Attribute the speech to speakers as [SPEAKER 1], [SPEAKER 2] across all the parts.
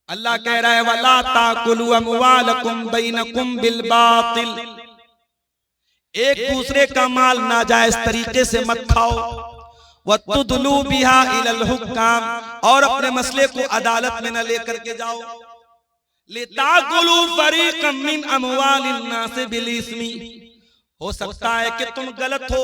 [SPEAKER 1] अल्लाह कह रहा है वला ताकुलू अमवालकुम बैनकुम बिल बातिल, एक दूसरे का माल नाजायज तरीके से मत खाओ। वतुदलू बिहा इलल हुक्काम, और अपने मसले को अदालत में न लेकर के जाओ। लिताकुलू फरीक़म मिन अमवालिन नास बिल इस्मी, हो सकता है कि तुम गलत हो,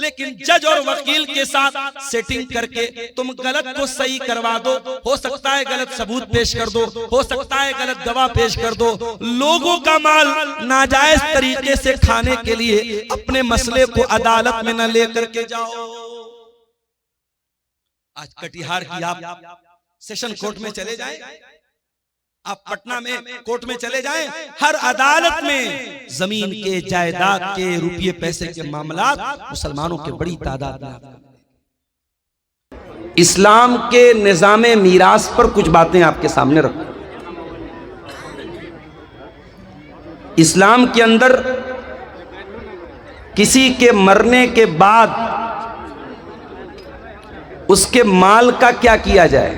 [SPEAKER 1] लेकिन जज और वकील के साथ सेटिंग करके तुम गलत को सही करवा दो। हो सकता है गलत सबूत पेश कर दो, हो सकता है गलत गवाह पेश कर दो। लोगों का माल नाजायज तरीके से खाने के लिए अपने मसले को अदालत में न लेकर के जाओ। आज कटिहार की आप सेशन कोर्ट में चले जाएं, आप पटना में कोर्ट में चले जाएं, हर अदालत में जमीन के, जायदाद के, रुपये पैसे के मामलात मुसलमानों के बड़ी तादाद में।
[SPEAKER 2] इस्लाम के निजाम मीरास पर कुछ बातें आपके सामने रखो। इस्लाम के अंदर किसी के मरने के बाद उसके माल का क्या किया जाए?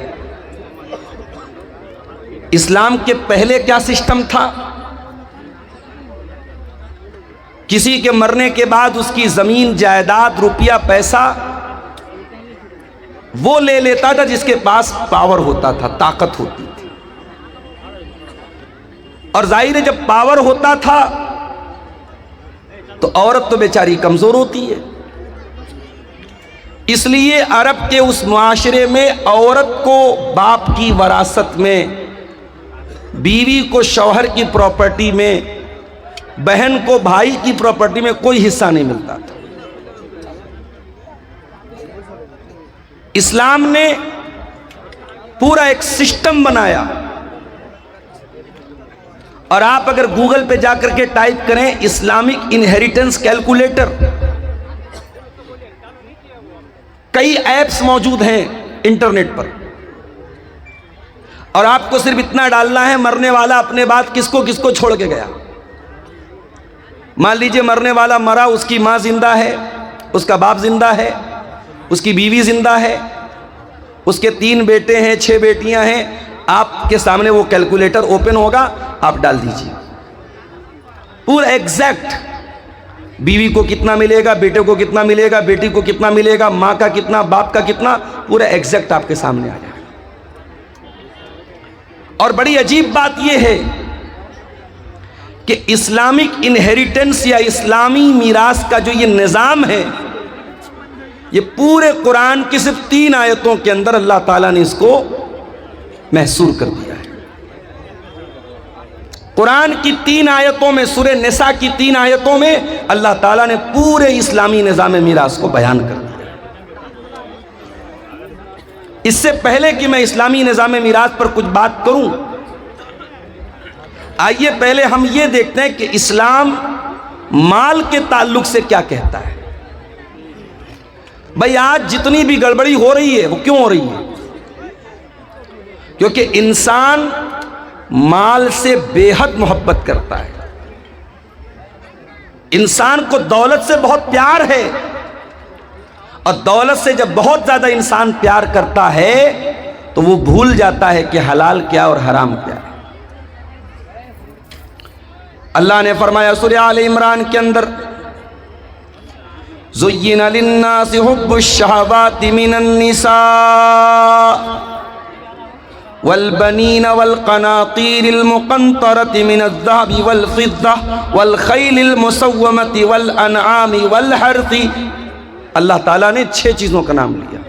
[SPEAKER 2] इस्लाम के पहले क्या सिस्टम था? किसी के मरने के बाद उसकी जमीन, जायदाद, रुपया, पैसा वो ले लेता था जिसके पास पावर होता था, ताकत होती थी। और जाहिर है जब पावर होता था तो औरत तो बेचारी कमजोर होती है। इसलिए अरब के उस मुआशरे में औरत को बाप की वरासत में, बीवी को शौहर की प्रॉपर्टी में, बहन को भाई की प्रॉपर्टी में कोई हिस्सा नहीं मिलता था। इस्लाम ने पूरा एक सिस्टम बनाया। और आप अगर गूगल पे जाकर के टाइप करें इस्लामिक इनहेरिटेंस कैलकुलेटर, कई ऐप्स मौजूद हैं इंटरनेट पर, और आपको सिर्फ इतना डालना है मरने वाला अपने बाद किसको किसको छोड़ के गया। मान लीजिए मरने वाला मरा, उसकी मां जिंदा है, उसका बाप जिंदा है, उसकी बीवी जिंदा है, उसके 3 बेटे हैं, 6 बेटियां हैं। आपके सामने वो कैलकुलेटर ओपन होगा, आप डाल दीजिए पूरा एग्जैक्ट, बीवी को कितना मिलेगा, बेटे को कितना मिलेगा, बेटी को कितना मिलेगा, मां का कितना, बाप का कितना, पूरा एग्जैक्ट आपके सामने आ जाएगा। और बड़ी अजीब बात यह है कि इस्लामिक इनहेरिटेंस या इस्लामी मीरास का जो ये निज़ाम है, ये पूरे कुरान की सिर्फ 3 आयतों के अंदर अल्लाह ताला ने इसको महसूर कर दिया है। कुरान की 3 आयतों में, सूरह निसा की 3 आयतों में अल्लाह ताला ने पूरे इस्लामी निज़ाम मीरास को बयान कर दिया। इससे पहले कि मैं इस्लामी निज़ाम मीरास पर कुछ बात करूं, आइए पहले हम ये देखते हैं कि इस्लाम माल के ताल्लुक से क्या कहता है। भाई आज जितनी भी गड़बड़ी हो रही है वो क्यों हो रही है? क्योंकि इंसान माल से बेहद मोहब्बत करता है। इंसान को दौलत से बहुत प्यार है, और दौलत से जब बहुत ज्यादा इंसान प्यार करता है तो वो भूल जाता है कि हलाल क्या और हराम क्या है। अल्लाह ने फरमाया सूरह आल इमरान के अंदर, ज़ुय्यिना लिन्नासि हुब्बुश शहवाति मिनन निसा वल बनीना वल क़नातीरिल मुक़ंतरति मिनज़ ज़हबि वल फ़िद्दा वल ख़ैलिल मुसव्वमति वल अनआमि वल हर्थि। अल्लाह ताला ने 6 चीजों का नाम लिया।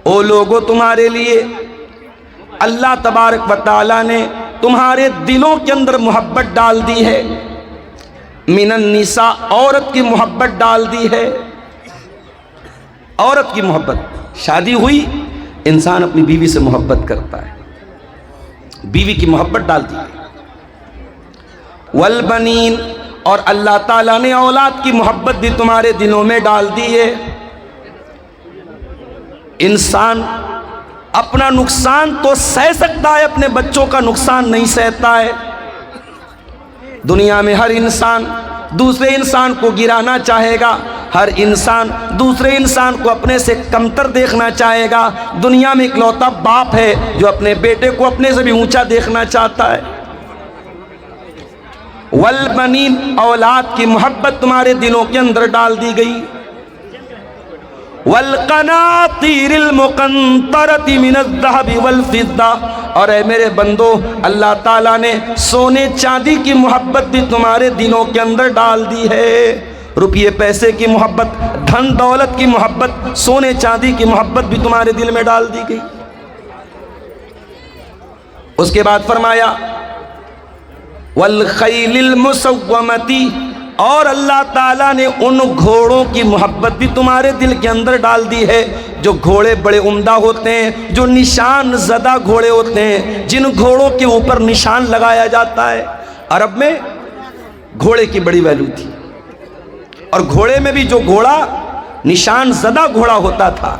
[SPEAKER 2] ओ लोगों, तुम्हारे लिए अल्लाह तबारक व तआला ने तुम्हारे दिलों के अंदर मोहब्बत डाल दी है। मिनन निसा, औरत की मोहब्बत डाल दी है। औरत की मोहब्बत, शादी हुई, इंसान अपनी बीवी से मोहब्बत करता है, बीवी की मोहब्बत डाल दी है। वल बनीन, और अल्लाह ताला ने औलाद की मोहब्बत भी तुम्हारे दिलों में डाल दी है। इंसान अपना नुकसान तो सह सकता है, अपने बच्चों का नुकसान नहीं सहता है। दुनिया में हर इंसान दूसरे इंसान को गिराना चाहेगा, हर इंसान दूसरे इंसान को अपने से कमतर देखना चाहेगा। दुनिया में इकलौता बाप है जो अपने बेटे को अपने से भी ऊंचा देखना चाहता है। वल बनीन, औलाद की मोहब्बत तुम्हारे दिलों के अंदर डाल दी गई। वल क़नातीरिल मुक़ंतरति मिनज़्ज़हबि वल फ़िद्दा, और ऐ मेरे बंदो, अल्लाह ताला ने सोने चांदी की मोहब्बत भी तुम्हारे दिलों के अंदर डाल दी है। रुपये पैसे की मोहब्बत, धन दौलत की मोहब्बत, सोने चांदी की मोहब्बत भी तुम्हारे दिल में डाल दी गई। उसके बाद फरमाया वल खैलिल मुसव्वमती, और अल्लाह ताला ने उन घोड़ों की मोहब्बत भी तुम्हारे दिल के अंदर डाल दी है जो घोड़े बड़े उम्दा होते हैं, जो निशान ज़दा घोड़े होते हैं, जिन घोड़ों के ऊपर निशान लगाया जाता है। अरब में घोड़े की बड़ी वैल्यू थी, और घोड़े में भी जो घोड़ा निशान ज़दा घोड़ा होता था,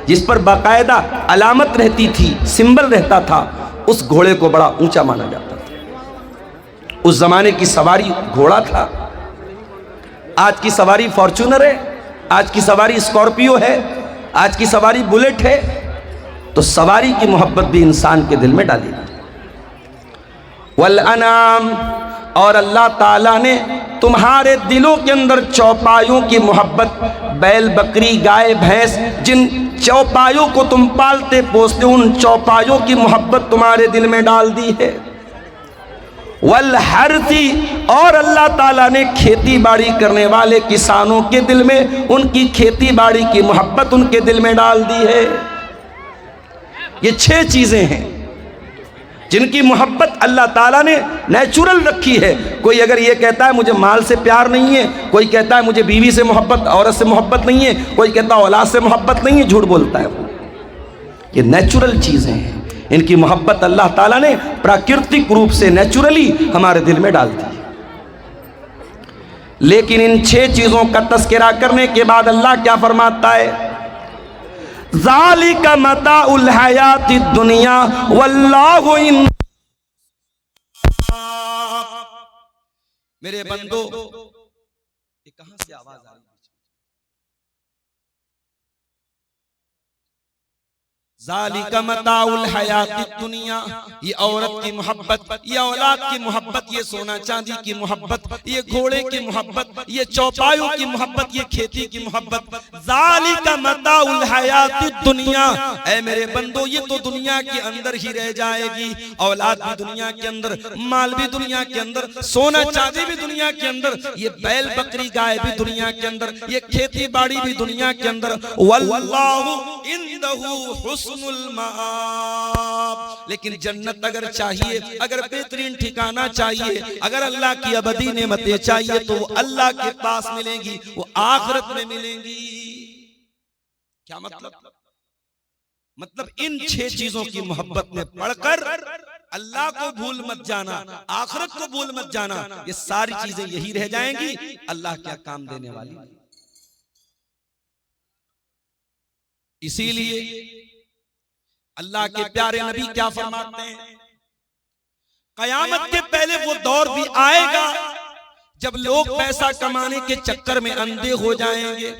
[SPEAKER 2] जिस पर बाकायदा अलामत रहती थी, सिंबल रहता था, उस घोड़े को बड़ा ऊंचा माना जाता था। उस जमाने की सवारी घोड़ा था। आज की सवारी फॉर्च्यूनर है, आज की सवारी स्कॉर्पियो है, आज की सवारी बुलेट है। तो सवारी की मोहब्बत भी इंसान के दिल में डाली। वल अनाम, और अल्लाह ताला ने तुम्हारे दिलों के अंदर चौपायों की मोहब्बत, बैल बकरी गाय भैंस, जिन चौपायों को तुम पालते पोसते, उन चौपायों की मोहब्बत तुम्हारे दिल में डाल दी है। वल हर्थी, और अल्लाह ताला ने खेती बाड़ी करने वाले किसानों के दिल में उनकी खेती बाड़ी की मोहब्बत उनके दिल में डाल दी है। ये 6 चीज़ें हैं जिनकी मोहब्बत अल्लाह ताला ने नेचुरल रखी है। कोई अगर ये कहता है मुझे माल से प्यार नहीं है, कोई कहता है मुझे बीवी से मोहब्बत, औरत से मोहब्बत नहीं है, कोई कहता है औलाद से मोहब्बत नहीं है, झूठ बोलता है वो। ये नेचुरल चीज़ें हैं, इनकी मोहब्बत अल्लाह ताला ने प्राकृतिक रूप से नेचुरली हमारे दिल में डाल दी। लेकिन इन 6 चीज़ों का तस्करा करने के बाद अल्लाह क्या फरमाता है? ज़ालिका मताउल हयाति दुनिया वल्लाहु इन। मेरे बंदो, ये कहां से आवाज आ रही है? ज़ालिका मताउल हयाति दुनिया, ये औरत की मोहब्बत, ये औलाद की मोहब्बत, ये सोना चांदी की मोहब्बत, ये घोड़े की मोहब्बत, ये चौपायों की मोहब्बत, ये खेती की मोहब्बत। ज़ालिका मताउल हयाति दुनिया, ऐ मेरे बंदो, ये तो दुनिया के अंदर ही रह जाएगी। औलाद भी दुनिया के अंदर, माल भी दुनिया के अंदर, सोना चांदी भी दुनिया के अंदर, ये बैल बकरी गाय भी दुनिया के अंदर, ये खेती बाड़ी भी दुनिया के अंदर। वल्लाहु इंदहु हुस्नुल माआब, लेकिन जन्नत अगर चाहिए, अगर बेहतरीन ठिकाना चाहिए, अगर अल्लाह की अबदी नेमतें चाहिए, तो वो अल्लाह के पास मिलेंगी, वो आखिरत में मिलेंगी। क्या मतलब इन 6 चीजों की मोहब्बत में पढ़कर अल्लाह को भूल मत जाना, आखिरत को भूल मत जाना। ये सारी चीजें यही रह जाएंगी, अल्लाह क्या काम देने वाली। इसीलिए अल्लाह के प्यारे नबी क्या फरमाते हैं? कयामत के पहले वो दौर भी आएगा जब लोग पैसा कमाने के चक्कर में अंधे हो जाएंगे।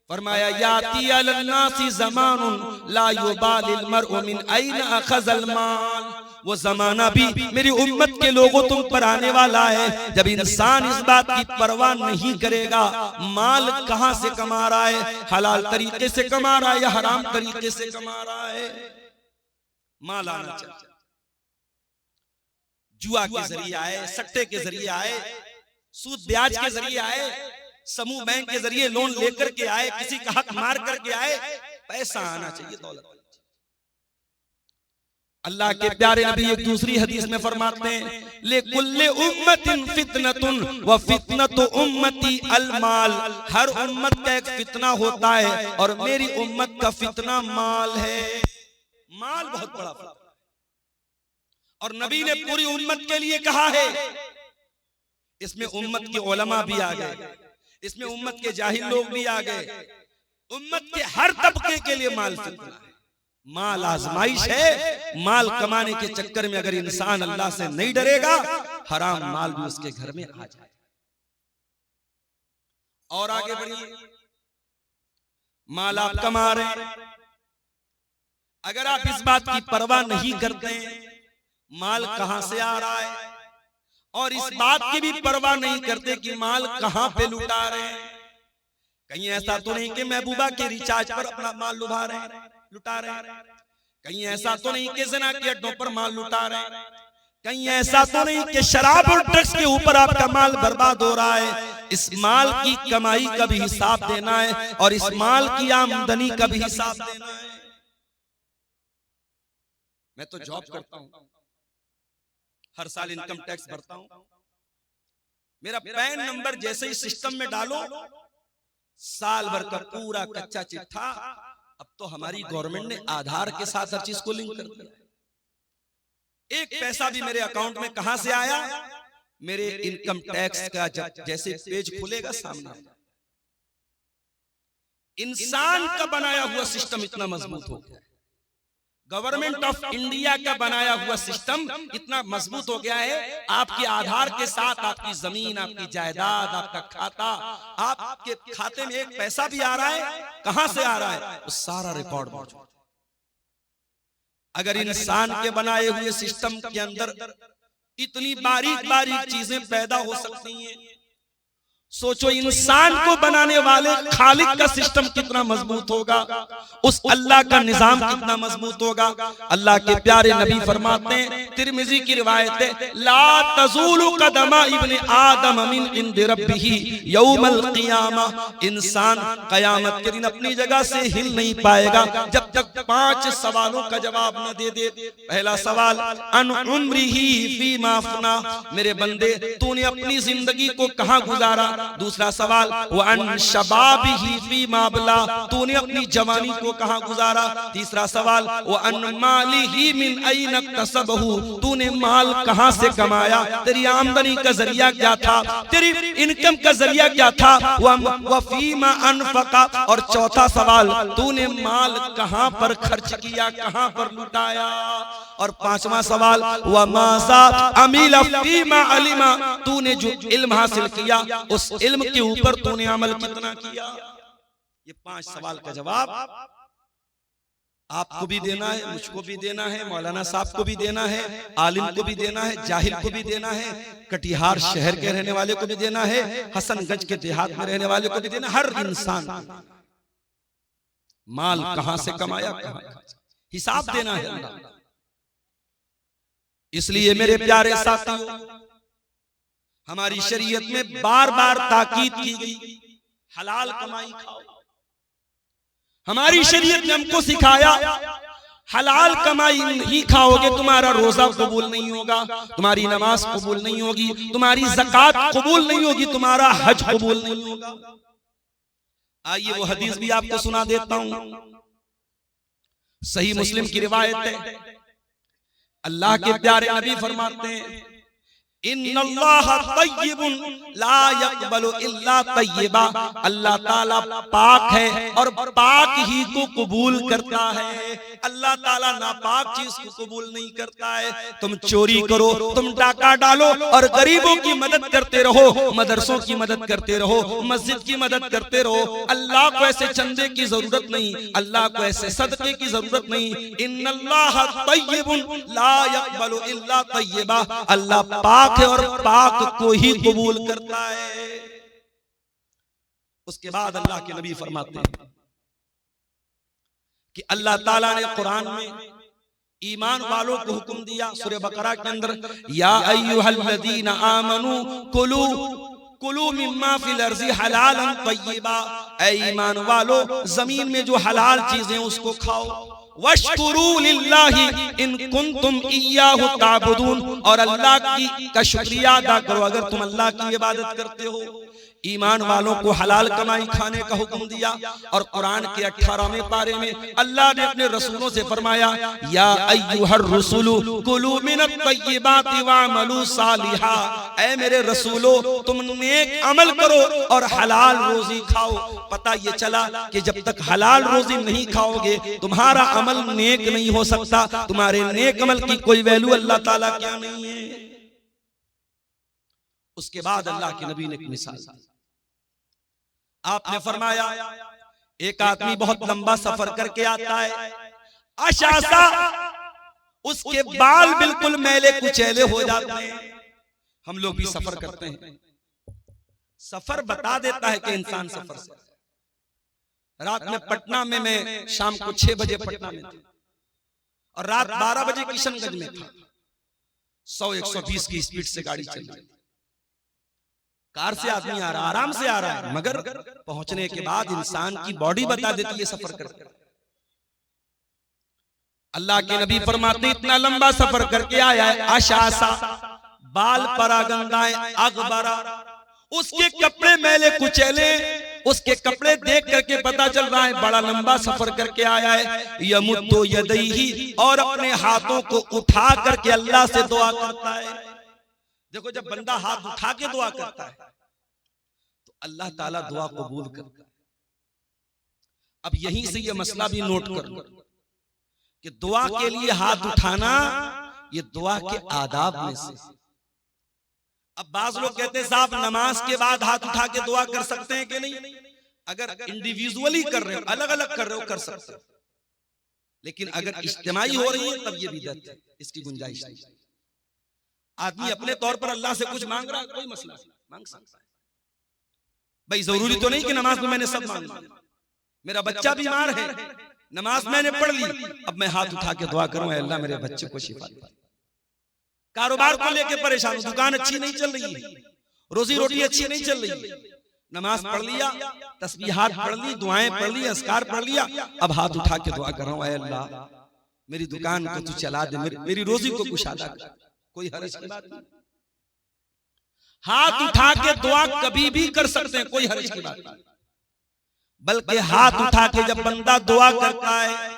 [SPEAKER 2] फरमाया याती अलन्नासी ज़मानुन ला युबालिल मर्उ मिन ऐन अखज़ल माल, वो जमाना भी मेरी उम्मत के लोगों तुम पर आने वाला है जब इंसान इस बात की परवाह नहीं करेगा माल कहां से कमा रहा है, हलाल तरीके से कमा रहा है या हराम तरीके से कमा रहा है। माल आना चाहिए, जुआ के जरिए आए, सट्टे के जरिए आए, सूद ब्याज के जरिए आए, समूह बैंक के जरिए लोन लेकर के आए, किसी का हक मार करके आए, पैसा आना चाहिए, दौलत। अल्लाह के प्यारे नबी एक दूसरी हदीस में फरमाते हैं लिकुल्लि उम्मतिन फितनतुन व फितनतु उम्मती अलमाल, हर उम्मत का एक फितना होता है और मेरी उम्मत का फितना माल है। माल बहुत बड़ा फितना, और नबी ने पूरी उम्मत के लिए कहा है। इसमें उम्मत के उलमा भी आ गए, इसमें उम्मत के जाहिल लोग भी आ गए, उम्मत के हर तबके के लिए माल फितना है। माल आजमाइश है, माल कमाने के चक्कर में अगर इंसान अल्लाह से नहीं डरेगा, हराम माल भी उसके घर में आ जाए। और आगे बढ़िए,
[SPEAKER 1] माल आप कमा रहे हैं, अगर आप इस बात की परवाह नहीं करते माल कहां से आ रहा है, और इस बात की भी परवाह नहीं करते कि माल कहां पे लुटा रहे हैं, कहीं ऐसा तो नहीं कि महबूबा के रिचार्ज पर अपना माल लुटा रहे हैं, कहीं ऐसा तो नहीं कि ज़िना के अड्डों पर माल लुटा रहे हैं, कहीं ऐसा तो नहीं कि शराब और ड्रग्स के ऊपर आपका माल बर्बाद हो रहा है। इस माल की कमाई का भी हिसाब देना है और इस माल की आमदनी का भी हिसाब देना है। मैं तो जॉब करता हूं, हर साल इनकम टैक्स भरता हूं, मेरा पैन नंबर जैसे ही सिस्टम में डालो साल भर का पूरा कच्चा चिट्ठा, अब तो हमारी गवर्नमेंट ने आधार के साथ हर चीज को लिंक कर दिया। एक पैसा भी मेरे अकाउंट में कहां से आया, मेरे इनकम टैक्स का जैसे पेज खुलेगा सामने। इंसान का बनाया हुआ सिस्टम इतना मजबूत हो गया, गवर्नमेंट ऑफ इंडिया का बनाया हुआ सिस्टम इतना मजबूत हो गया है, आपके आधार के साथ आपकी जमीन, आपकी जायदाद, आपका खाता, आपके खाते में एक पैसा भी आ रहा है, कहां से आ रहा है, वो सारा रिकॉर्ड मौजूद। अगर इंसान के बनाए हुए सिस्टम के अंदर इतनी बारीक बारीक चीजें पैदा हो सकती हैं, सोचो इंसान को बनाने वाले खालिक का सिस्टम कितना मजबूत होगा, उस अल्लाह का निजाम कितना मजबूत होगा। अल्लाह के प्यारे नबी फरमाते हैं, तिरमिजी की रिवायत है, ला तज़ूलु कदमा इब्न आदम मिन इंद रब्बिही यौमल क़ियामा, इंसान कयामत के दिन अपनी जगह से हिल नहीं पाएगा जब तक 5 सवालों का जवाब न दे दे। पहला सवाल, अन उम्रिही फीमा अफ़ना, मेरे बंदे तूने अपनी जिंदगी को कहां गुजारा। दूसरा सवाल, वअन शबाबिही फीमा अबला, तूने अपनी जवानी को कहां गुजारा। तीसरा सवाल, वअन मालिही मिन अय्न इक्तसबहू, तूने माल कहां से कमाया, तेरी आमदनी का जरिया क्या था, तेरी इनकम का जरिया क्या था। व फीमा अनफका, और चौथा सवाल, तूने माल कहां पर खर्च किया, कहां पर लुटाया। और पांचवा सवाल, व माज़ा अमिला फीमा अलिमा, तूने जो इल्म हासिल किया उस इल्म के ऊपर तूने अमल कितना किया। ये 5 सवाल का जवाब आपको भी देना है, मुझको भी देना है, मौलाना साहब को भी देना है, आलिम को भी देना है, जाहिल को भी देना है, कटिहार शहर के रहने वाले को भी देना है, हसनगंज के देहात में रहने वाले को भी देना, हर इंसान माल कहां से कमाया, हिसाब देना है। इसलिए मेरे प्यारे साथियों, हमारी शरीयत में बार बार ताकीद की गई, हलाल कमाई खाओ। हमारी शरीयत ने हमको सिखाया, हलाल कमाई नहीं खाओगे तुम्हारा रोजा कबूल नहीं होगा, तुम्हारी नमाज कबूल नहीं होगी, तुम्हारी ज़कात कबूल नहीं होगी, तुम्हारा हज कबूल नहीं होगा। आइए वो हदीस भी आपको सुना देता हूं, सही मुस्लिम की रिवायत है। अल्लाह के प्यारे नबी फरमाते हैं, इन्नल्लाह तय्यिबुन ला यक़बलु इल्ला तय्यिबा, अल्लाह ताला पाक है और पाक ही को कबूल करता है। अल्लाह ताला नापाक चीज को कबूल नहीं करता है। तुम चोरी करो, तुम डाका डालो और गरीबों की मदद करते रहो, मदरसों की मदद करते रहो, मस्जिद की मदद करते रहो, अल्लाह को ऐसे चंदे की जरूरत नहीं, अल्लाह को ऐसे सदके की जरूरत नहीं। इन्नल्लाह तय्यिबुन ला यक़बलु इल्ला तय्यिबा, अल्लाह पाक है और पाक को ही कबूल करता है। उसके बाद अल्लाह के नबी फरमाते हैं कि अल्लाह ताला ने कुरान में ईमान वालों को हुक्म दिया, सूरह बकरा के अंदर, या अय्युहल्लज़ीना आमनू कुलू कुलू मिम्मा फिल अर्ज़ि हलालन तय्यिबा, ऐ ईमान वालो जमीन में जो हलाल चीजें उसको खाओ। वश्कुरू लिल्लाहि इन कुंतुम इय्याहु ताबुदून, और अल्लाह का शुक्रिया अदा करो अगर तुम अल्लाह की इबादत करते हो। ईमान वालों को हलाल कमाई खाने का हुक्म दिया। और कुरान के 18वें पारे में अल्लाह ने अपने रसूलों से फरमाया, या अय्युहर रसूलु कुलू मिनत तय्यिबाति वअमलू सालिहा, ऐ मेरे रसूलो तुम नेक अमल करो और हलाल रोजी खाओ। पता ये चला कि जब तक हलाल रोजी नहीं खाओगे तुम्हारा अमल नेक नहीं हो सकता, तुम्हारे नेक अमल की कोई वैल्यू अल्लाह ताला क्या नहीं है। उसके बाद अल्लाह के नबी ने एक मिसाल, आपने फरमाया, एक आदमी बहुत लंबा सफर करके आता है, अशासा उसके बाल बिल्कुल मैले कुचैले हो जाते हैं। हम लोग भी सफर करते हैं, सफर बता देता है कि इंसान सफर से। रात में पटना में मैं शाम को 6 बजे पटना में था और रात 12 बजे किशनगंज में था। 100-120 की स्पीड से गाड़ी चल रही, कार से आदमी आ रहा, आराम से आ रहा है, मगर पहुंचने के बाद इंसान की बॉडी बता देती है सफर करके। अल्लाह के नबी फरमाते इतना लंबा सफर करके आया है, आशासा बाल परागंदाएं अगबरा, उसके कपड़े मैले कुचैले, उसके कपड़े देख करके पता चल रहा है बड़ा लंबा सफर करके आया है। यमुद्दु यदैहि, और अपने हाथों को उठा करके अल्लाह से दुआ करता है। देखो जब बंदा हाथ उठा के दुआ करता है तो अल्लाह ताला दुआ कबूल करता है। अब यहीं से ये मसला भी नोट कर लो कि दुआ के लिए हाथ उठाना ये दुआ के आदाब में से। अब बाज लोग कहते हैं साहब नमाज के बाद हाथ उठा के दुआ कर सकते हैं कि नहीं? अगर इंडिविजुअली कर रहे हो, अलग अलग कर रहे हो, कर सकते हो, लेकिन अगर इज्तिमाई हो रही है तब ये बिदअत है, इसकी गुंजाइश नहीं। आदमी अपने तौर पर अल्लाह से कुछ मांग रहा है, कोई मसला नहीं, मांग सकता है भाई। जरूरी तो नहीं कि नमाज में मैंने सब मांग लिया। मेरा बच्चा बीमार है, नमाज मैंने पढ़ ली, अब मैं हाथ उठा के दुआ करूं अल्लाह मेरे बच्चे को शिफा दे। कारोबार को लेके परेशान हूं, दुकान अच्छी नहीं चल रही है, रोजी रोटी अच्छी नहीं चल रही है, नमाज पढ़ लिया, तस्बीहात पढ़ ली, दुआएं पढ़ ली, अस्कार पढ़ लिया, अब हाथ उठा के दुआ कर रहा हूं अल्लाह मेरी दुकान को तू चला दे, मेरी रोजी को कुशादा कर। कोई हर्ज की बात नहीं, हाथ उठा के दुआ कभी भी कर सकते हैं, कोई हर्ज की बात नहीं। बल्कि हाथ उठा के जब बंदा दुआ करता है,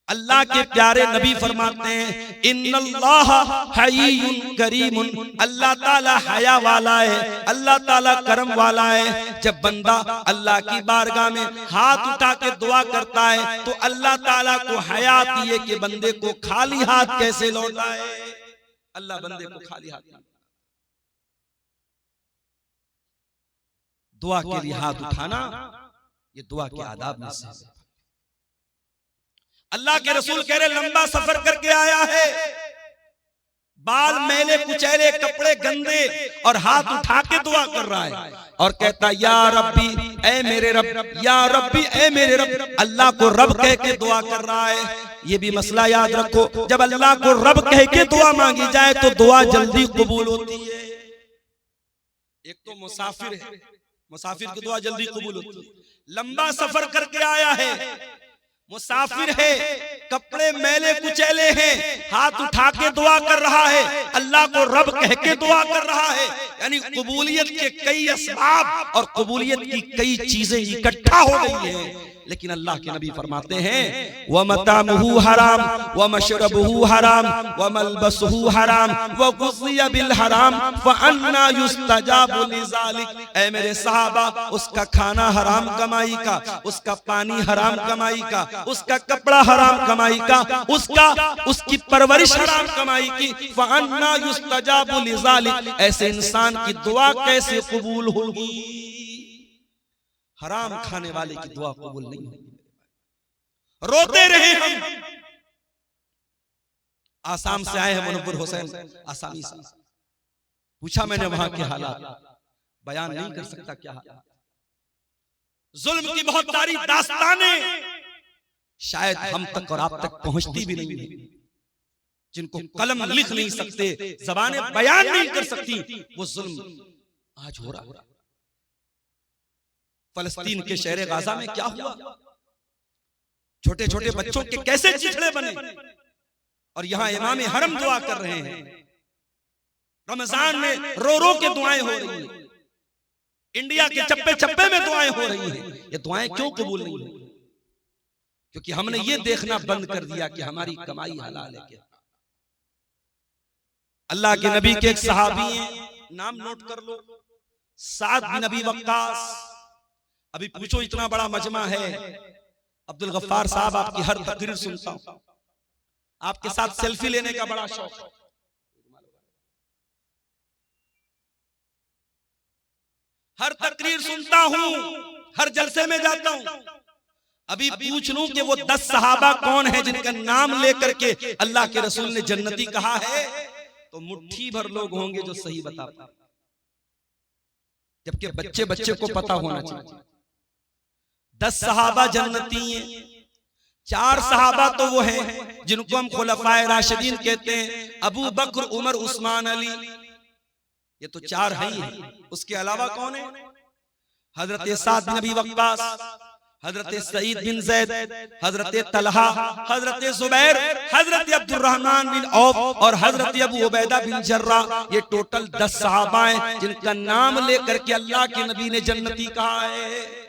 [SPEAKER 1] अल्लाह के प्यारे नबी फरमाते हैं इन्नल्लाह हय्युन करीमुन, अल्लाह ताला हया वाला है, अल्लाह ताला करम वाला है। जब बंदा अल्लाह की बारगाह में हाथ उठा के दुआ करता है तो अल्लाह ताला को हया आती है कि बंदे को खाली हाथ कैसे लौटाए। अल्लाह बंदे को खाली हाथ नहीं, दुआ के लिए हाथ उठाना ये दुआ के आदाब में से। अल्लाह के रसूल कह रहे लंबा सफर करके आया है, बाल मैले कुचैले, कपड़े गंदे, और हाथ उठा के दुआ कर रहा है और कहता या रब्बी ऐ मेरे रब, या रब्बी ऐ मेरे रब। अल्लाह को रब कह के दुआ कर रहा है। ये भी मसला याद रखो, जब अल्लाह को रब कह के दुआ मांगी जाए तो दुआ जल्दी कबूल होती है। एक तो मुसाफिर है, मुसाफिर की दुआ जल्दी कबूल होती है। लंबा सफर करके आया है, मुसाफिर है, कपड़े मैले कुचैले हैं, हाथ उठा के दुआ कर रहा है, अल्लाह को रब कह के दुआ कर रहा है। यानी कबूलियत के कई असबाब और कबूलियत की कई चीजें इकट्ठा हो गई हैं। लेकिन अल्लाह के नबी फरमाते हैं व मतामुहु हराम व मशरबुहु हराम व मलबसुहु हराम व गुज़िया बिल हराम फअन्ना युस्तजाबु लिज़ालिक। ऐ मेरे सहाबा, उसका खाना हराम कमाई का, उसका पानी हराम कमाई का, उसका कपड़ा हराम कमाई का, उसकी परवरिश हराम कमाई की। फअन्ना युस्तजाबु लिज़ालिक, ऐसे इंसान की दुआ कैसे कबूल होगी? हराम खाने वाले की दुआ कबूल नहीं होगी। रोते रहे हम। आसाम से आए हैं मुनव्वर हुसैन, आसामी से पूछा मैंने वहां के हालात, बयान नहीं कर सकता क्या हालात। जुल्म की बहुत सारी दास्तानें शायद हम तक और आप तक पहुंचती भी नहीं है, जिनको कलम लिख नहीं सकते, ज़बानें बयान नहीं कर सकती, वो जुल्म आज हो रहा है। फलस्तीन के शहर गाजा में क्या हुआ? छोटे छोटे बच्चों के कैसे चिथड़े बने, और यहां इमाम हरम दुआ कर रहे हैं। रमजान में रो रो के दुआएं हो रही हैं, इंडिया के चप्पे चप्पे में दुआएं हो रही हैं। ये दुआएं क्यों कबूल नहीं हुई? क्योंकि हमने ये देखना बंद कर दिया कि हमारी कमाई हलाल है क्या। अल्लाह के नबी के एक सहाबी हैं, नाम नोट कर लो, साद बिन नबी वक्कास। अभी पूछो, इतना बड़ा मजमा है, अब्दुल गफ्फार साहब आपकी हर तकरीर सुनता हूं, आपके साथ सेल्फी लेने का बड़ा शौक, हर तकरीर सुनता हूं, हर जलसे में जाता हूं, अभी पूछ लूं कि वो 10 सहाबा कौन है जिनका नाम लेकर के अल्लाह के रसूल ने जन्नती कहा है, तो मुट्ठी भर लोग होंगे जो सही बता पाए, जबकि बच्चे बच्चे को पता होना चाहिए। 10 सहाबा जन्नती हैं। 4 सहाबा तो वो हैं जिनको हम खुलफाए राशिदीन कहते हैं, अबू बकर, उमर, उस्मान, अली, ये तो 4 हैं। उसके अलावा कौन है? हजरत साद बिन अबी वक्कास, हजरत सईद बिन जैद, हजरत तलहा, हजरत जुबैर, हजरत अब्दुर्रहमान बिन औफ और हजरत अबू उबैदा बिन जर्रा। ये टोटल 10 सहाबा हैं जिनका नाम लेकर के अल्लाह के नबी ने जन्नती कहा है।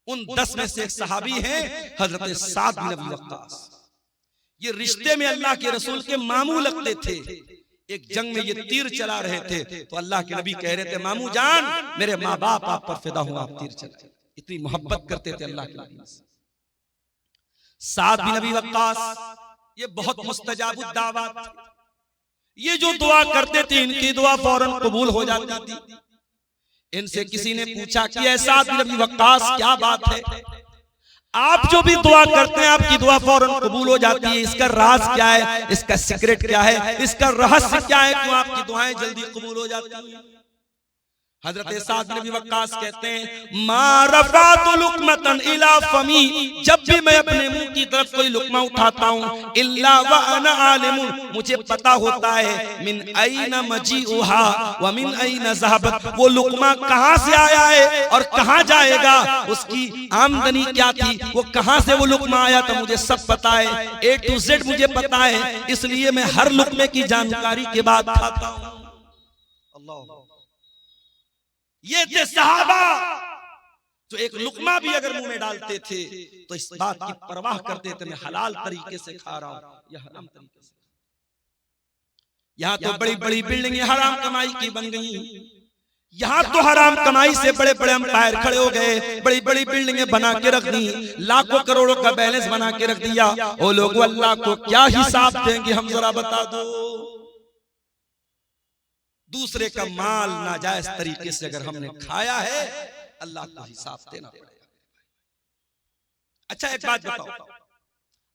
[SPEAKER 1] उन 10 में से एक सहाबी हैं हजरत साद बिन अबी वक्कास। ये रिश्ते में अल्लाह के रसूल के मामू लगते थे। एक जंग में ये तीर चला रहे थे तो अल्लाह के नबी कह रहे थे, मामू जान, मेरे माँ बाप आप पर फिदा हुआ, आप तीर चलाए। इतनी मोहब्बत करते थे अल्लाह के नबी से। साद बिन अबी वक्कास ये बहुत मुस्तजाबुद दावत, ये जो दुआ करते थे इनकी दुआ फौरन कबूल हो जाती थी। इनसे किसी ने पूछा कि ऐ साद बिन अबी वक्कास क्या बात है, आप जो भी दुआ करते हैं आपकी दुआ फौरन कबूल हो जाती है, इसका राज क्या है, इसका सीक्रेट क्या है, इसका रहस्य क्या है, क्यों आपकी दुआएं जल्दी कबूल हो जाती हैं? हजरत साद बिन अबी वक्कास कहते हैं, मा रफ़अतु लुक़मतन इला फमी, जब भी मैं अपने मुंह की तरफ कोई लुकमा उठाता हूँ, इल्ला व अना आलिमुन, मुझे पता होता है, मिन ऐना मजीउहा व मिन ऐना ज़हबत, वो लुकमा कहाँ से आया है और कहाँ जाएगा, उसकी आमदनी क्या थी, वो कहाँ से वो लुकमा आया था, मुझे सब पता है, A to Z मुझे पता है, इसलिए मैं हर लुकमे की जानकारी के बाद खाता हूँ। अल्लाह, ये थे सहाबा जो एक लुकमा भी अगर मुंह में डालते थे तो इस बात की परवाह करते थे, मैं हलाल तरीके से खा रहा हूं या हराम तरीके से। यहां तो बड़ी बड़ी बिल्डिंगें हराम कमाई की बन गई, यहां तो हराम कमाई से बड़े बड़े अंपायर खड़े हो गए, बड़ी बड़ी बिल्डिंगें बना के रख दी, लाखों करोड़ों का बैलेंस बना के रख दिया। वो लोग अल्लाह को क्या हिसाब देंगे, हम जरा बता दो। दूसरे का माल नाजायज तरीके से अगर हमने खाया है, अल्लाह को हिसाब देना पड़ेगा। अच्छा एक बात बताओ,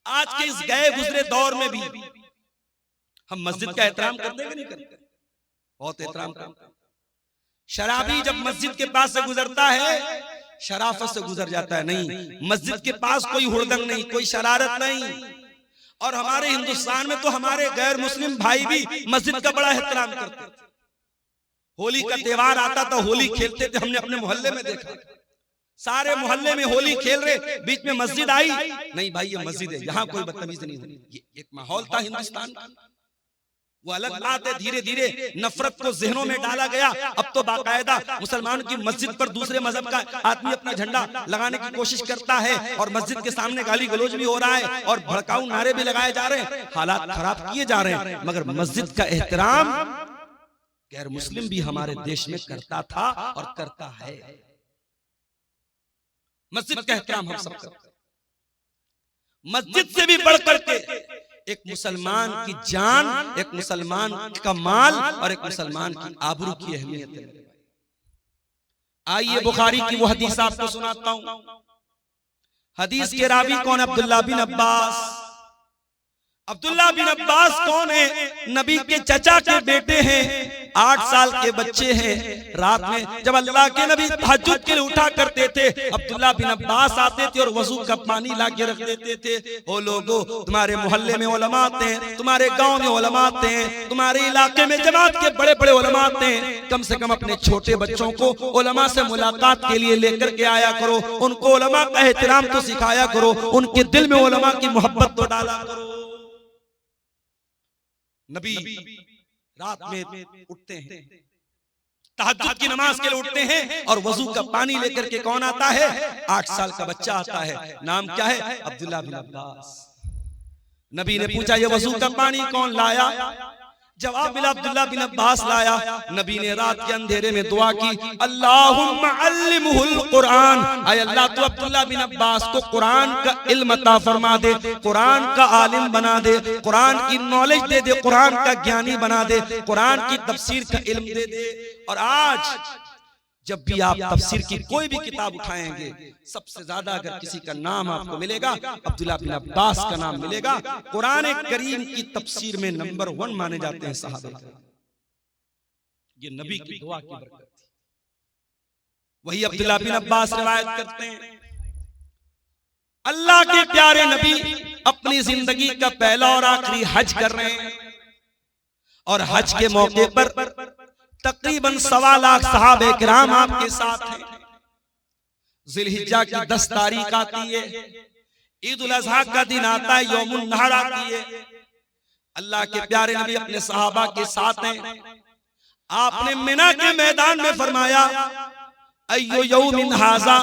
[SPEAKER 1] आज के इस गए गुजरे दौर में भी हम मस्जिद का एहतराम करते हैं कि नहीं करते? बहुत एहतराम करते हैं। शराबी जब मस्जिद के पास से गुजरता है शराफत से गुजर जाता है, नहीं, मस्जिद के पास कोई हुड़दंग नहीं, कोई शरारत नहीं। और हमारे हिंदुस्तान में तो हमारे गैर मुस्लिम भाई भी मस्जिद का बड़ा एहतराम करते थे। होली का त्योहार आता था, होली खेलते थे, हमने अपने मोहल्ले में देखा, सारे मोहल्ले में होली खेल रहे, बीच में मस्जिद आई, नहीं भाई ये मस्जिद है, यहाँ कोई बदतमीजी नहीं होनी। ये एक माहौल था हिंदुस्तान का, वो अलग बात है। धीरे धीरे नफरत को जहनों में डाला गया। अब तो बाकायदा मुसलमान की मस्जिद पर दूसरे मजहब का आदमी अपना झंडा लगाने की कोशिश करता है और मस्जिद के सामने गाली गलौज भी हो रहा है और भड़काऊ नारे भी लगाए जा रहे हैं, हालात खराब किए जा रहे हैं। मगर मस्जिद का एहतराम गैर मुस्लिम भी हमारे देश में करता था और करता है। मस्जिद का एहतराम हम सब करते हैं। मस्जिद से भी बढ़कर के एक मुसलमान की जान, एक मुसलमान का माल और एक मुसलमान की आबरू की अहमियत है। आइए बुखारी की वो हदीस आपको सुनाता हूं। हदीस के रावी कौन? अब्दुल्ला बिन अब्बास। अब्दुल्ला बिन अब्बास कौन है? नबी के चचा के बेटे हैं, 8 साल के बच्चे हैं। रात में जब अल्लाह के नबी तहज्जुद के लिए उठा करते थे, अब्दुल्ला बिन अब्बास आते थे और वजू का पानी ला के रख देते थे। ओ लोगों, तुम्हारे मोहल्ले में उलमा आते हैं, तुम्हारे गांव में उलमा आते हैं, तुम्हारे इलाके में जमात के बड़े बड़े उलमा आते हैं, कम से कम अपने छोटे बच्चों को उलमा से मुलाकात के लिए लेकर के आया करो, उनको उलमा का एहतराम तो सिखाया करो, उनके दिल में उलमा की मोहब्बत तो डाला करो। नबी रात में उठते हैं, तहज्जुद की नमाज के लिए उठते हैं और वजू का पानी लेकर के कौन आता है? 8 साल का बच्चा आता है। नाम क्या है? अब्दुल्ला बिन अब्बास। नबी ने पूछा ये वजू का पानी कौन लाया? जवाब मिला अब्दुल्ला बिन अब्बास लाया। नबी ने रात के अंधेरे में दुआ की, अल्लाहुम्मा अल्लिमहुल कुरान, आय अल्लाह तू अब्दुल्ला बिन अब्बास को कुरान का इल्म अता फरमा दे, कुरान का आलिम बना दे, कुरान की नॉलेज दे दे, कुरान का ज्ञानी बना दे, कुरान की तफसीर का इल्म दे दे। और आज
[SPEAKER 2] जब भी आप तफसीर की कोई भी किताब उठाएंगे, सबसे ज्यादा अगर किसी का नाम आपको मिलेगा, अब्दुल्लाह बिन अब्बास का नाम मिलेगा। कुरान करीम की तफसीर में नंबर 1 माने जाते हैं सहाबा। ये नबी की दुआ की बरकत थी। वही अब्दुल्लाह बिन अब्बास रिवायत करते हैं, अल्लाह के प्यारे नबी अपनी जिंदगी का पहला और आखिरी हज कर रहे हैं, और हज के मौके पर तकरीबन 1.25 लाख सहाबे किराम आपके साथ हैं। जिलहिज्जा की 10 तारीख आती है, ईद उल अजहा का दिन आता है, यौमुन नहर आती है। अल्लाह के प्यारे नबी अपने सहाबा के साथ हैं। आपने मिना के मैदान में फरमाया, अय्यो यौमिन हाजा,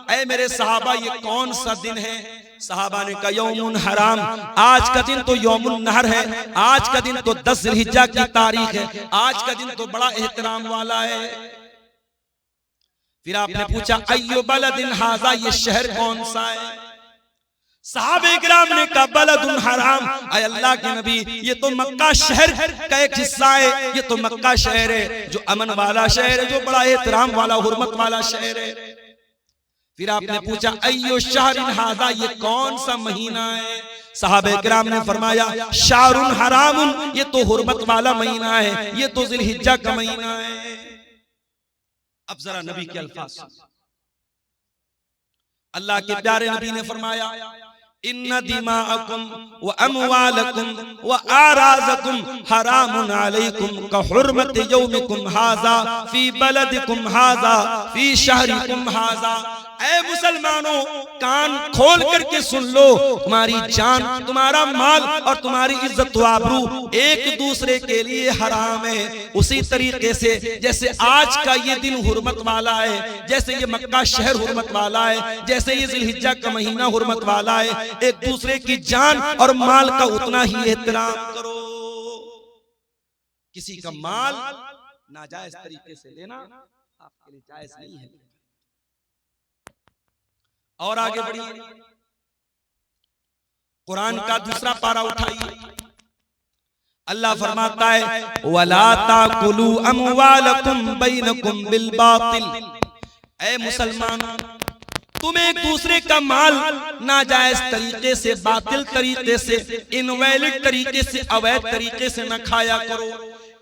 [SPEAKER 2] ऐ मेरे सहाबा ये कौन सा दिन है? सहाबा ने कहा यौमुन हराम, आज का दिन तो यौमुन नहर है, आज का दिन तो 10 जिलहिज्जा की तारीख है, आज का दिन तो बड़ा एहतराम वाला है। फिर आपने पूछा अय्यो बलदिन हाजा, ये शहर कौन सा है? सहाबे किराम ने कहा बलदुन हराम, ऐ अल्लाह के नबी ये तो मक्का शहर का एक हिस्सा है, ये तो मक्का शहर है जो अमन वाला शहर है, जो बड़ा एहतराम वाला हुर्मत वाला शहर है। फिर आपने पूछा अय्यो शहरिन हाजा, ये कौन सा महीना है? सहाबे किराम ने फरमाया शारुन हरामुन, ये तो हुर्मत वाला महीना है, ये तो जिलहिज्जा का महीना है। अब जरा नबी के अल्फाज, अल्लाह के प्यारे नबी ने फरमाया इन्ना दिमाअकुम व अमवालकुम व आराज़कुम हरामुन अलैकुम का हुर्मत यौमिकुम हाजा फी बलदिकुम हाजा फी शहरिकुम हाजा। ऐ मुसलमानों, कान खोल करके सुन लो, तुम्हारी जान, तुम्हारा माल और तुम्हारी इज्जत व आबरू एक दूसरे के लिए हराम है। उसी तरीके से जैसे आज का ये दिन हुर्मत वाला है, जैसे ये मक्का शहर हुर्मत वाला है, जैसे ये जिलहिज्जा का महीना हुर्मत वाला है, एक दूसरे की जान और माल का उतना ही एहतराम करो। किसी का माल नाजायज तरीके से लेना आपके लिए जायज नहीं है। और आगे बढ़िए, कुरान का दूसरा पारा उठाइए। अल्लाह फरमाता है वला ताकुलू अमवालकुम बैनकुम बिल बातिल, ऐ मुसलमानों तुम एक दूसरे का माल नाजायज तरीके से, बातिल तरीके से, इनवैलिड तरीके से, अवैध तरीके से न खाया करो।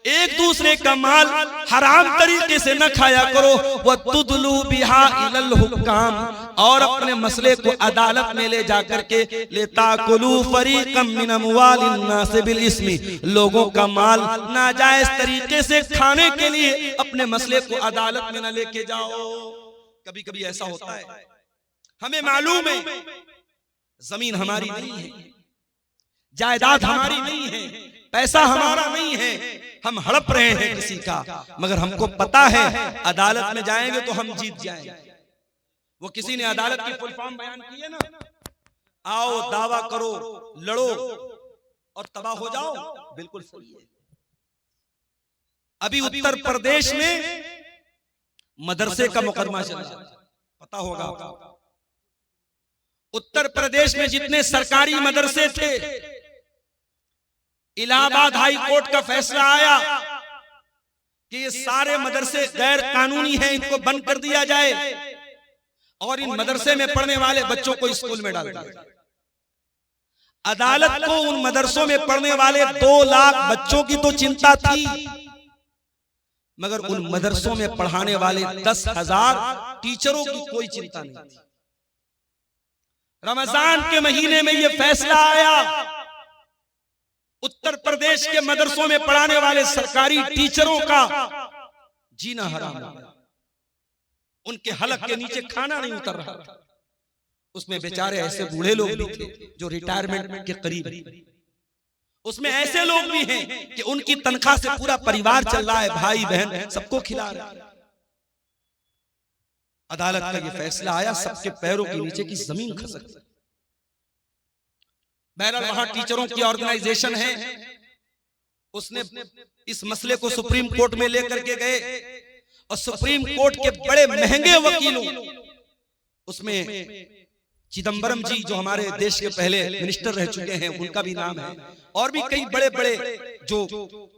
[SPEAKER 2] एक दूसरे का माल हराम तरीके से न खाया करो। वह तुदलू बिहा इलल हुक्काम, और अपने मसले को अदालत में ले जाकर के लेताकुलू फरीकम मिन अमवालिन नास बिल इस्मी, लोगों का माल नाजायज तरीके से खाने के लिए अपने मसले को अदालत में न लेके जाओ। कभी कभी ऐसा होता है, हमें मालूम है जमीन हमारी नहीं है, जायदाद हमारी नहीं है, पैसा हमारा नहीं है, हम हड़प रहे हैं किसी का, मगर हमको पता है अदालत में जाएंगे तो हम जीत जाएंगे। वो किसी ने अदालत की फुल फॉर्म बयान की है ना, आओ दावा करो, लड़ो और तबाह हो जाओ, बिल्कुल सही है। अभी उत्तर प्रदेश में मदरसे का मुकदमा चल रहा है, पता होगा आपको। उत्तर प्रदेश में जितने सरकारी मदरसे थे, इलाहाबाद हाई कोर्ट का फैसला आया कि ये सारे मदरसे गैर कानूनी हैं, इनको बंद कर दिया जाए और इन मदरसे में पढ़ने वाले बच्चों को स्कूल में डाल दिया। अदालत को उन मदरसों में पढ़ने वाले 2 लाख बच्चों की तो चिंता थी, मगर उन मदरसों में पढ़ाने वाले 10,000 टीचरों की कोई चिंता नहीं थी। रमजान के महीने में यह फैसला आया, उत्तर प्रदेश के मदरसों में पढ़ाने वाले सरकारी टीचरों का जीना हराम हो गया। उनके हलक के नीचे खाना नहीं उतर रहा था। उसमें बेचारे ऐसे बूढ़े लोग भी थे जो रिटायरमेंट के करीब, उसमें ऐसे लोग भी हैं कि उनकी तनख्वाह से पूरा परिवार चल रहा है, भाई बहन सबको खिला रहे हैं। अदालत का यह फैसला आया, सबके पैरों के नीचे की जमीन खसक गई। बहरहाल वहां टीचरों की ऑर्गेनाइजेशन है, उसने इस मसले को सुप्रीम कोर्ट में लेकर के गए और सुप्रीम कोर्ट के बड़े महंगे वकीलों उसमें
[SPEAKER 1] चिदम्बरम जी जो हमारे देश के पहले मिनिस्टर रह चुके हैं, उनका भी नाम है, और भी कई बड़े बड़े जो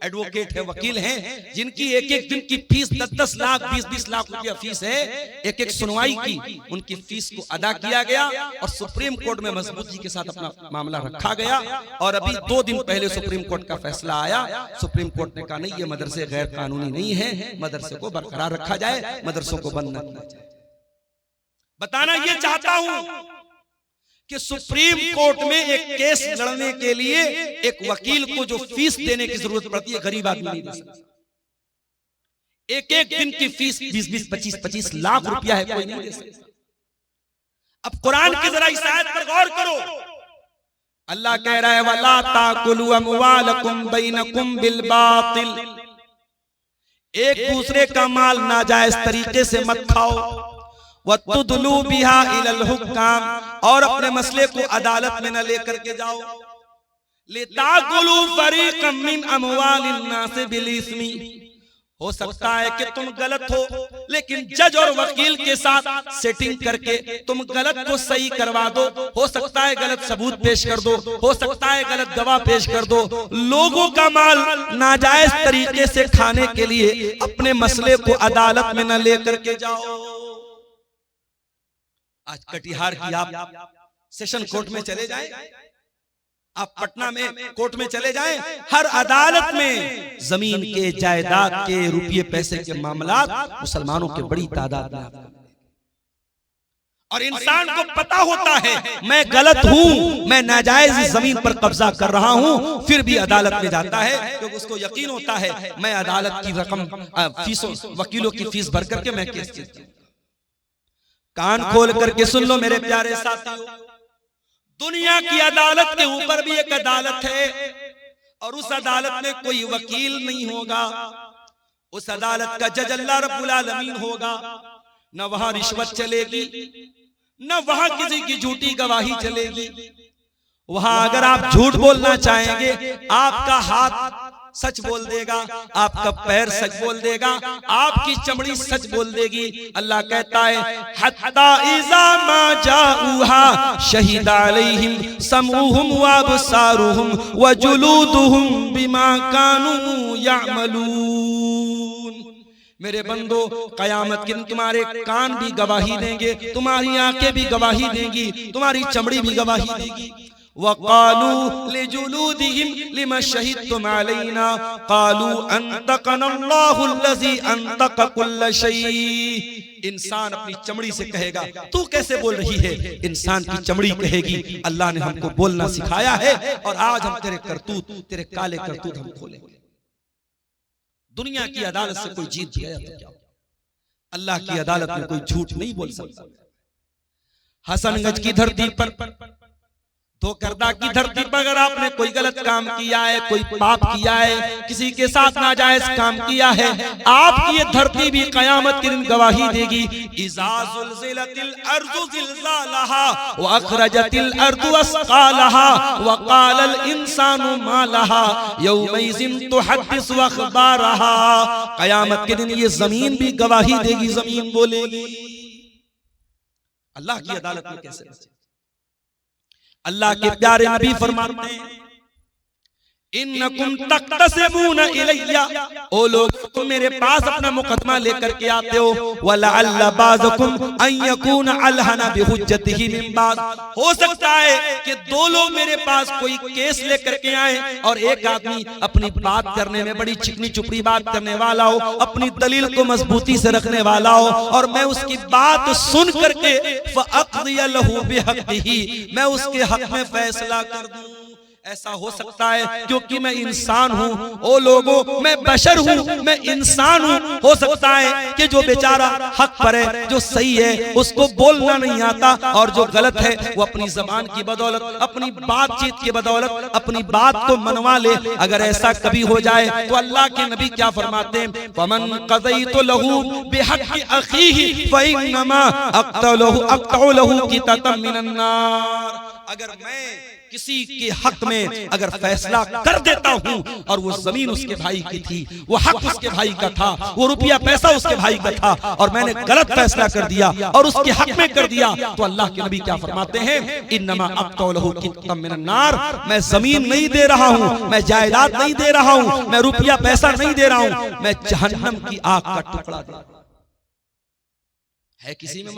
[SPEAKER 1] एडवोकेट है, वकील हैं, जिनकी एक एक दिन की फीस 10-10 लाख 20-20 लाख रुपया फीस है। एक एक सुनवाई की उनकी फीस को अदा किया गया और सुप्रीम कोर्ट में मजबूती के साथ अपना मामला रखा गया। और अभी 2 दिन पहले सुप्रीम कोर्ट का फैसला आया। सुप्रीम कोर्ट ने कहा नहीं, ये मदरसे गैर कानूनी नहीं है, मदरसे को बरकरार रखा जाए, मदरसों को बंद न किया जाए। बताना ये चाहता हूं कि सुप्रीम कोर्ट में एक केस लड़ने के लिए एक वकील को जो फीस देने की जरूरत पड़ती है, गरीब आदमी नहीं दे सकता। एक एक दिन की फीस 20-20, 25-25 लाख रुपया है, कोई नहीं दे सकता। अब कुरान की जरा इस आयत पर गौर करो। अल्लाह कह रहा है वला ताकुलू अमवालकुम बैनकुम बिल बातिल, एक दूसरे का माल नाजायज तरीके से मत खाओ। वतुदलू बिहा इलल हुक्काम, और अपने मसले को अदालत में न लेकर के जाओ। लिताकुलू फरीक़म मिन अमवालिन नास बिल इस्मी, हो सकता है कि तुम गलत हो, लेकिन जज और वकील के साथ सेटिंग करके तुम गलत को सही करवा दो। हो सकता है गलत सबूत पेश कर दो, हो सकता है गलत गवाह पेश कर दो। लोगों का माल नाजायज तरीके से खाने के लिए अपने मसले को अदालत में न लेकर के जाओ। आज कटिहार की आप सेशन कोर्ट में चले जाएं, आप पटना में कोर्ट में चले जाएं, हर अदालत में जमीन के, जायदाद के, रुपये पैसे के मामलात मुसलमानों के बड़ी तादाद में आपको। और इंसान को पता होता है मैं गलत हूं, मैं नाजायज जमीन पर कब्जा कर रहा हूं, फिर भी अदालत में जाता है क्योंकि उसको यकीन होता है मैं अदालत की रकम, फीसों, वकीलों की फीस भर करके मैं केस जीतता हूं। कान खोल करके सुन लो मेरे प्यारे साथियों, दुनिया की अदालत के ऊपर भी एक अदालत है, और उस अदालत में कोई वकील नहीं होगा। उस अदालत का जज अल्लाह रब्बुल आलमीन होगा। न वहां रिश्वत चलेगी, न वहां किसी की झूठी गवाही चलेगी। वहां अगर आप झूठ बोलना चाहेंगे, आपका हाथ सच बोल देगा, आपका पैर सच बोल देगा, आपकी चमड़ी सच बोल देगी। अल्लाह कहता है हत्ता इज़ा मा जाऊहा शहीद अलैहिम समऊहुम व अबसारुहुम व जुलूदुहुम बिमा कानू यअमलून। मेरे बंदो, कयामत के दिन तुम्हारे कान भी गवाही देंगे, तुम्हारी आंखें भी गवाही देंगी, तुम्हारी चमड़ी भी गवाही देगी। वक़ालू लिजुलूदिहिम लिमा शहीदतुम अलैना क़ालू अंतक़नल्लाहु अल्लज़ी अंतक़ कुल्ल शै। इंसान अपनी चमड़ी से कहेगा तू कैसे बोल रही है, इंसान की चमड़ी कहेगी अल्लाह ने हमको बोलना सिखाया है, और आज हम तेरे करतूत, तेरे काले करतूत हम खोलेंगे। दुनिया की अदालत से कोई जीत गया तो क्या, अल्लाह की अदालत में कोई झूठ नहीं बोल सकता। हसनगंज की धरती पर, धोकरदा की धरती पर अगर आपने कोई गलत काम किया है, कोई पाप किया है, किसी के साथ नाजायज काम किया है, आपकी ये धरती भी कयामत के दिन गवाही देगी। इज़ा ज़ुलज़िलतिल अर्ज़ु ज़िलज़ालहा व अख़रजतिल अर्ज़ु अस्क़ालहा व क़ालल इंसानु मा लहा यौमइज़िन तुहद्दिसु अख़बारहा। कयामत के दिन ये जमीन भी गवाही देगी, जमीन बोलेगी। अल्लाह की अदालत में कैसे बचे? अल्लाह के प्यारे नबी फरमाते हैं इन्नकुम तक़तसिमूना इलैया, ओ लोग तुम मेरे पास अपना मुकदमा लेकर के आते हो। वलअल्ल बाज़कुम अन यकून अलहना बिहुज्जतिही मिन बाज़, हो सकता है कि 2 लोग मेरे पास कोई केस लेकर के आए और एक आदमी अपनी बात करने में बड़ी चिकनी चुपड़ी बात करने वाला हो, अपनी दलील को मजबूती से रखने वाला हो, और मैं उसकी बात सुन करके फ़अक़दिय लहू बिहक़्क़िही, मैं उसके हक में फैसला कर दूं। ऐसा हो सकता है क्योंकि मैं इंसान हूँ। ओ लोगों, मैं बशर हूँ, मैं इंसान हूँ। हो सकता है कि जो बेचारा हक पर है, जो सही है, उसको बोलना नहीं आता, और जो गलत है वो अपनी जबान की बदौलत, अपनी बातचीत की बदौलत अपनी बात को मनवा ले। अगर ऐसा कभी हो जाए तो अल्लाह के नबी क्या फरमाते हैं, फमन क़ज़ैतु लहू बिहक़्क़ि अख़ीही फ़इन्नमा अक़तअ लहू क़ितअतम मिनन नार। अगर मैं किसी के हक में में अगर फैसला कर देता हूं और वो जमीन उसके भाई की थी, वो हक उसके भाई का था, वो रुपया पैसा उसके भाई का था, और मैंने गलत फैसला कर दिया और उसके हक में कर दिया, तो अल्लाह के नबी क्या फरमाते हैं, इन्नमा अक़तौलहु कित्तम मिनन नार, मैं जमीन नहीं दे रहा हूं, मैं जायदाद नहीं दे रहा हूं, मैं रुपया पैसा नहीं दे रहा हूं, मैं जहन्नम की आग का टुकड़ा दे रहा हूं। है किसी में